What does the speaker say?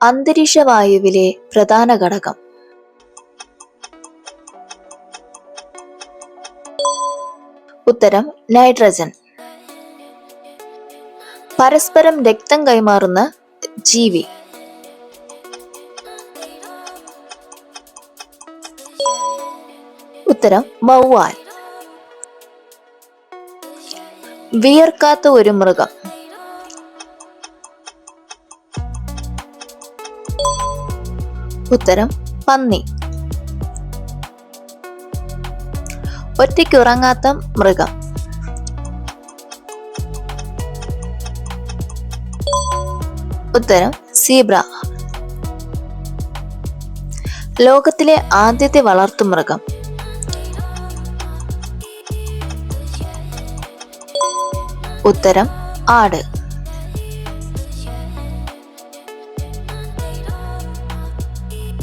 അന്തരീക്ഷവായുവിലെ പ്രധാന ഘടകം? ഉത്തരം നൈട്രജൻ. പരസ്പരം രക്തം കൈമാറുന്ന ജീവി? ഉത്തരം വവ്വാൽ. വിയർക്കാത്ത ഒരു മൃഗം? ഉത്തരം പന്നി. ഒറ്റയ്ക്കുറങ്ങാത്ത മൃഗം? ഉത്തരം സീബ്ര. ലോകത്തിലെ ആദ്യത്തെ വളർത്തുമൃഗം? ഉത്തരം ആട്.